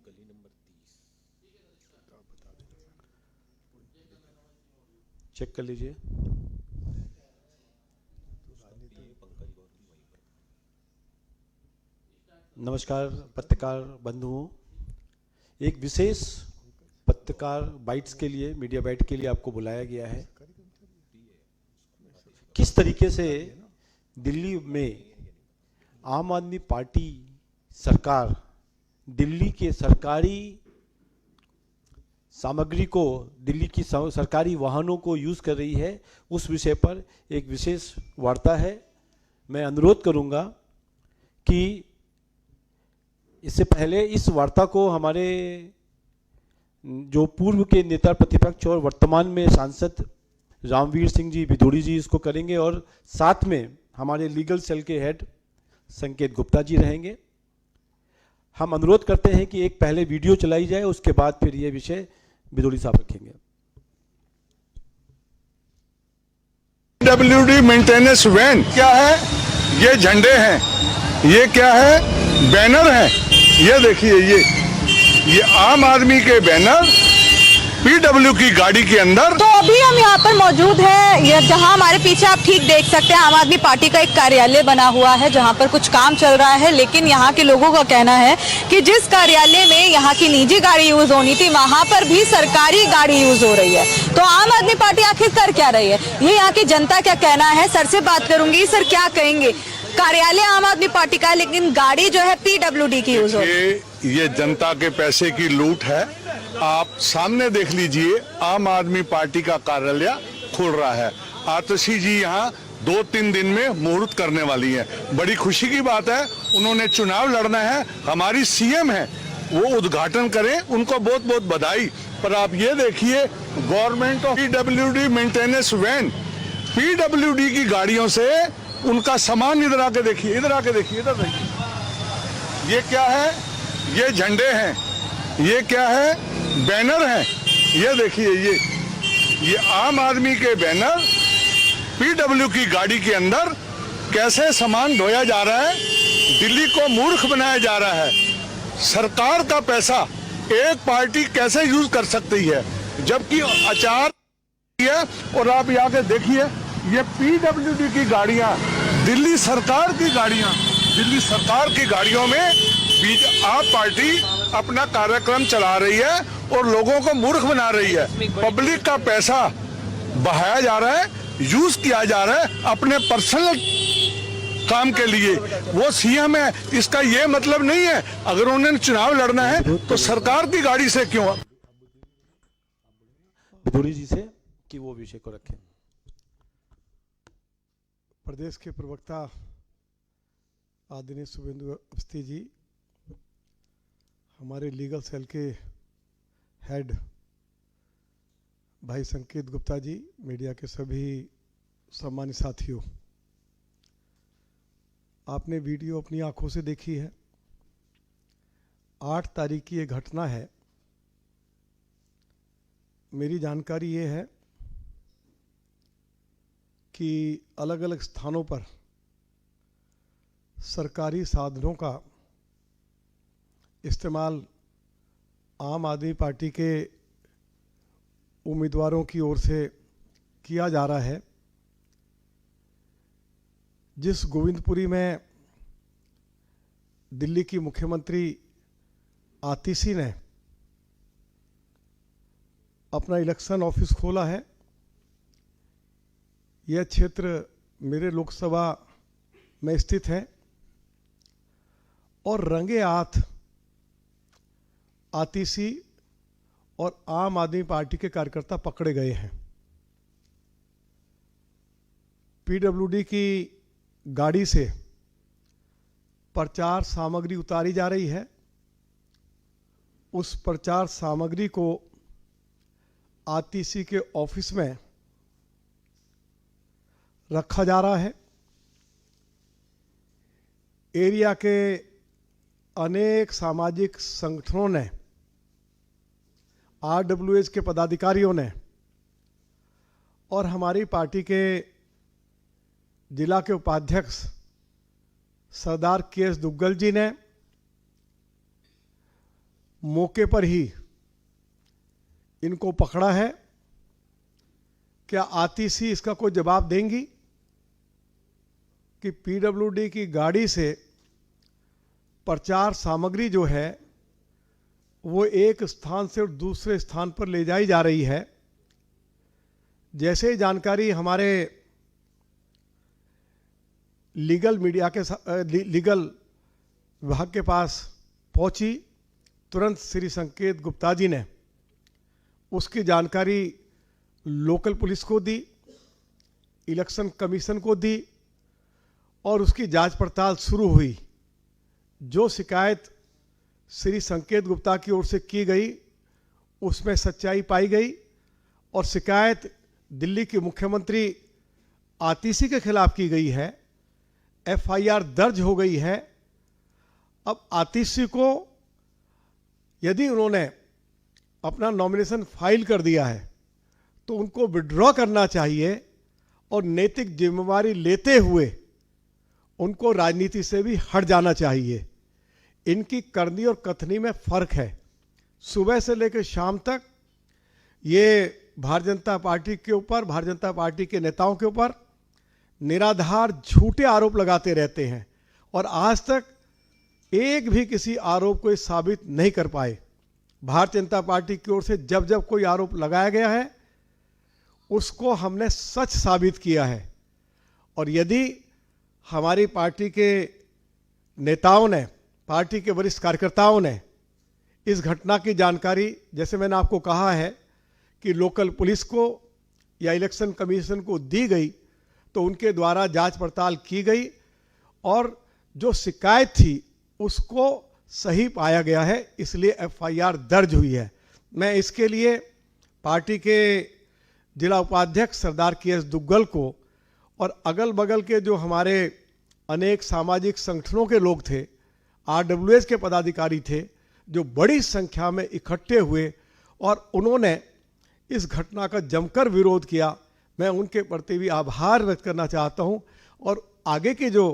गली number 30। Check कर लीजिए। नमस्कार पत्रकार बंधुओं, एक विशेष पत्रकार बाइट्स के लिए, मीडिया बाइट के लिए आपको बुलाया गया है। किस तरीके से दिल्ली में आम आदमी पार्टी सरकार दिल्ली के सरकारी सामग्री को, दिल्ली की सरकारी वाहनों को यूज़ कर रही है, उस विषय पर एक विशेष वार्ता है। मैं अनुरोध करूंगा कि इससे पहले इस वार्ता को हमारे जो पूर्व के नेता प्रतिपक्ष और वर्तमान में सांसद रामवीर सिंह जी भिदोड़ी जी इसको करेंगे, और साथ में हमारे लीगल सेल के हेड संकेत गुप्ता जी रहेंगे। हम अनुरोध करते हैं कि एक पहले वीडियो चलाई जाए, उसके बाद फिर ये विषय भिदोड़ी साहब रखेंगे। WD मेंटेनेंस वैन क्या है? ये झंडे हैं, ये क्या है? बैनर हैं। ये देखिए, ये आम आदमी के बैनर PW की गाड़ी के अंदर। तो अभी हम यहाँ पर मौजूद हैं, ये जहाँ हमारे पीछे आप ठीक देख सकते हैं, आम आदमी पार्टी का एक कार्यालय बना हुआ है जहाँ पर कुछ काम चल रहा है। लेकिन यहाँ के लोगों का कहना है कि जिस कार्यालय में यहाँ की निजी गाड़ी यूज होनी थी, वहाँ पर भी सरकारी गाड़ी यूज हो रही है। तो आम आदमी पार्टी आखिर कर क्या रही है, ये यहाँ की जनता क्या कहना है। सर से बात करूंगी। सर, क्या कहेंगे? कार्यालय आम आदमी पार्टी का है, लेकिन गाड़ी जो है PWD की यूज हो रही है। ये जनता के पैसे की लूट है। आप सामने देख लीजिए, आम आदमी पार्टी का कार्यालय खुल रहा है। आतिशी जी यहाँ 2-3 दिन में मुहूर्त करने वाली है। बड़ी खुशी की बात है, उन्होंने चुनाव लड़ना है, हमारी CM है, वो उद्घाटन करें, उनको बहुत बहुत बधाई। पर आप ये देखिए, government of PWD maintenance van, PWD की गाड़ियों से उनका सामान, इधर आके देखिए, इधर आके देखिए, इधर देखिए, ये क्या है? ये झंडे हैं, ये क्या है? बैनर हैं। ये देखिए, ये आम आदमी के बैनर PW की गाड़ी के अंदर कैसे सामान ढोया जा रहा है, दिल्ली को मूर्ख बनाया जा रहा है। सरकार का पैसा एक पार्टी कैसे यूज कर सकती है, जबकि आचार है। और आप यहाँ के देखिए, ये PWD की गाड़ियां, दिल्ली सरकार की गाड़ियां, दिल्ली सरकार की गाड़ियों में आप पार्टी अपना कार्यक्रम चला रही है और लोगों को मूर्ख बना रही है। पब्लिक का पैसा बहाया जा रहा है, यूज किया जा रहा है अपने पर्सनल काम के लिए। वो CM है, इसका ये मतलब नहीं है अगर उन्हें चुनाव लड़ना है तो सरकार की गाड़ी से क्यों। भिदोड़ी जी से कि वो विषय को रखें। प्रदेश के प्रवक्ता आदरणीय शुभेंदु अवस्थी जी, हमारे लीगल सेल के हेड भाई संकेत गुप्ता जी, मीडिया के सभी सम्मानित साथियों, आपने वीडियो अपनी आंखों से देखी है। 8 तारीख की ये घटना है। मेरी जानकारी ये है कि अलग अलग स्थानों पर सरकारी साधनों का इस्तेमाल आम आदमी पार्टी के उम्मीदवारों की ओर से किया जा रहा है। जिस गोविंदपुरी में दिल्ली की मुख्यमंत्री आतिशी ने अपना इलेक्शन ऑफिस खोला है, यह क्षेत्र मेरे लोकसभा में स्थित है, और रंगे हाथ आतिशी और आम आदमी पार्टी के कार्यकर्ता पकड़े गए हैं। PWD की गाड़ी से प्रचार सामग्री उतारी जा रही है। उस प्रचार सामग्री को आतिशी के ऑफिस में रखा जा रहा है। एरिया के अनेक सामाजिक संगठनों ने, RWH के पदाधिकारियों ने और हमारी पार्टी के जिला के उपाध्यक्ष सरदार KS दुग्गल जी ने मौके पर ही इनको पकड़ा है। क्या आतिशी इसका कोई जवाब देंगी कि पीडब्ल्यूडी की गाड़ी से प्रचार सामग्री जो है वो एक स्थान से दूसरे स्थान पर ले जाई जा रही है? जैसे जानकारी हमारे लीगल विभाग के पास पहुंची, तुरंत श्री संकेत गुप्ता जी ने उसकी जानकारी लोकल पुलिस को दी, इलेक्शन कमीशन को दी और उसकी जांच पड़ताल शुरू हुई। जो शिकायत श्री संकेत गुप्ता की ओर से की गई उसमें सच्चाई पाई गई और शिकायत दिल्ली के मुख्यमंत्री आतिशी के खिलाफ की गई है। एफआईआर दर्ज हो गई है। अब आतिशी को यदि उन्होंने अपना नॉमिनेशन फाइल कर दिया है तो उनको विड्रॉ करना चाहिए और नैतिक जिम्मेवारी लेते हुए उनको राजनीति से भी हट जाना चाहिए। इनकी करनी और कथनी में फर्क है। सुबह से लेकर शाम तक ये भारतीय जनता पार्टी के ऊपर, भारतीय जनता पार्टी के नेताओं के ऊपर निराधार झूठे आरोप लगाते रहते हैं और आज तक एक भी किसी आरोप को साबित नहीं कर पाए। भारतीय जनता पार्टी की ओर से जब जब कोई आरोप लगाया गया है उसको हमने सच साबित किया है। और यदि हमारी पार्टी के नेताओं ने, पार्टी के वरिष्ठ कार्यकर्ताओं ने इस घटना की जानकारी, जैसे मैंने आपको कहा है कि लोकल पुलिस को या इलेक्शन कमीशन को दी गई, तो उनके द्वारा जांच पड़ताल की गई और जो शिकायत थी उसको सही पाया गया है, इसलिए एफआईआर दर्ज हुई है। मैं इसके लिए पार्टी के जिला उपाध्यक्ष सरदार के.एस. दुग्गल को और अगल बगल के जो हमारे अनेक सामाजिक संगठनों के लोग थे, आरडब्ल्यूएस के पदाधिकारी थे, जो बड़ी संख्या में इकट्ठे हुए और उन्होंने इस घटना का जमकर विरोध किया, मैं उनके प्रति भी आभार व्यक्त करना चाहता हूं। और आगे की जो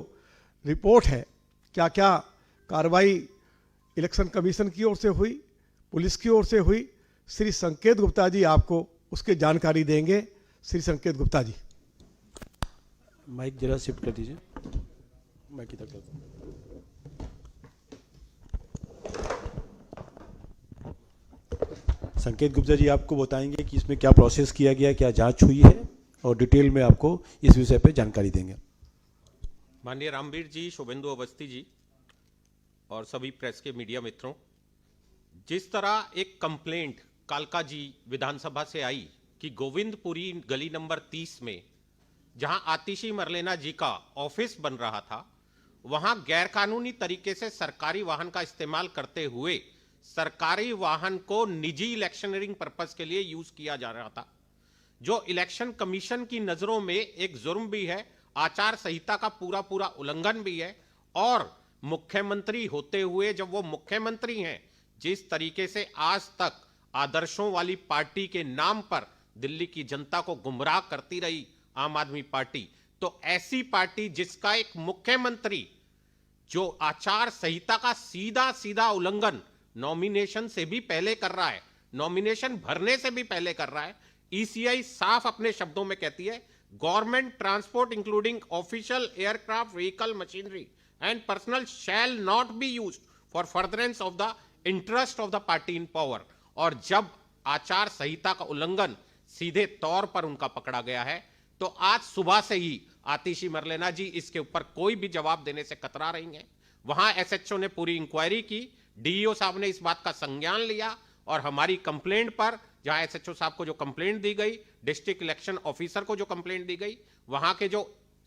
रिपोर्ट है, क्या क्या कार्रवाई इलेक्शन कमीशन की ओर से हुई, पुलिस की ओर से हुई, श्री संकेत गुप्ता जी आपको उसकी जानकारी देंगे। श्री संकेत गुप्ता जी, माइक जरा शिफ्ट कर दीजिए, माइक इधर कर दो। संकेत गुप्ता जी आपको बताएंगे कि इसमें क्या प्रोसेस किया गया, क्या जांच हुई है और डिटेल में आपको इस विषय पर जानकारी देंगे। माननीय रामवीर जी, शुभेंदु अवस्थी जी और सभी प्रेस के मीडिया मित्रों, जिस तरह एक कंप्लेंट कालका जी विधानसभा से आई कि गोविंदपुरी गली नंबर 30 में जहां आतिशी मरलेना जी का ऑफिस बन रहा था, वहां गैरकानूनी तरीके से सरकारी वाहन का इस्तेमाल करते हुए सरकारी वाहन को निजी इलेक्शनरिंग पर्पस के लिए यूज किया जा रहा था, जो इलेक्शन कमीशन की नजरों में एक जुर्म भी है, आचार संहिता का पूरा पूरा उल्लंघन भी है। और मुख्यमंत्री होते हुए, जब वो मुख्यमंत्री हैं, जिस तरीके से आज तक आदर्शों वाली पार्टी के नाम पर दिल्ली की जनता को गुमराह करती रही आम आदमी पार्टी, तो ऐसी पार्टी जिसका एक मुख्यमंत्री जो आचार संहिता का सीधा सीधा उल्लंघन नॉमिनेशन से भी पहले कर रहा है, नॉमिनेशन भरने से भी पहले कर रहा है। ईसीआई साफ अपने शब्दों में कहती है, government transport including official aircraft vehicle machinery and personal shall not be used for furtherance of the interest of the party in power. और जब आचार संहिता का उल्लंघन सीधे तौर पर उनका पकड़ा गया है, तो आज सुबह से ही आतिशी मरलेना जी इसके ऊपर कोई भी जवाब देने से कतरा रही हैं। वहां एसएचओ ने पूरी इंक्वायरी की, डीईओ साहब ने इस बात का संज्ञान लिया और हमारी कंप्लेंट पर, जहां एसएचओ साहब को जो कंप्लेंट दी गई, डिस्ट्रिक्ट इलेक्शन ऑफिसर को जो कंप्लेंट दी गई, वहां के जो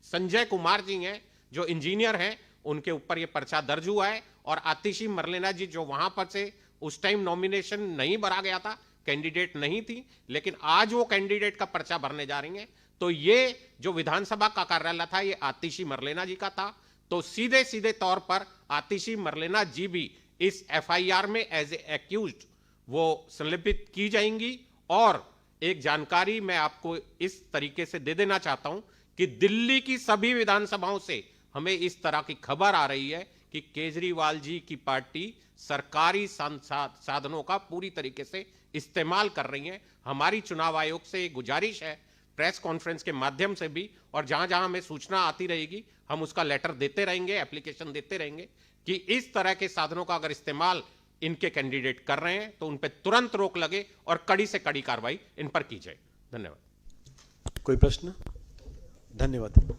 संजय कुमार जी हैं, जो इंजीनियर हैं, उनके ऊपर यह पर्चा दर्ज हुआ है। और आतिशी मरलेना जी जो वहां पर से उस टाइम नॉमिनेशन नहीं भरा गया था, कैंडिडेट नहीं थी, लेकिन आज वो कैंडिडेट का पर्चा भरने जा रही हैं। तो ये जो विधानसभा का कार्यालय था, ये आतिशी मरलेना जी का था। तो सीधे सीधे तौर पर आतिशी मरलेना जी भी इस एफआईआर में एज ए एक्यूज्ड वो संलिप्त की जाएंगी। और एक जानकारी मैं आपको इस तरीके से दे देना चाहता हूं कि दिल्ली की सभी विधानसभाओं से हमें इस तरह की खबर आ रही है कि केजरीवाल जी की पार्टी सरकारी साधनों का पूरी तरीके से इस्तेमाल कर रही है। हमारी चुनाव आयोग से गुजारिश है, प्रेस कॉन्फ्रेंस के माध्यम से भी, और जहां जहां हमें सूचना आती रहेगी हम उसका लेटर देते रहेंगे, एप्लीकेशन देते रहेंगे कि इस तरह के साधनों का अगर इस्तेमाल इनके कैंडिडेट कर रहे हैं तो उन पर तुरंत रोक लगे और कड़ी से कड़ी कार्रवाई इन पर की जाए। धन्यवाद। कोई प्रश्न? धन्यवाद।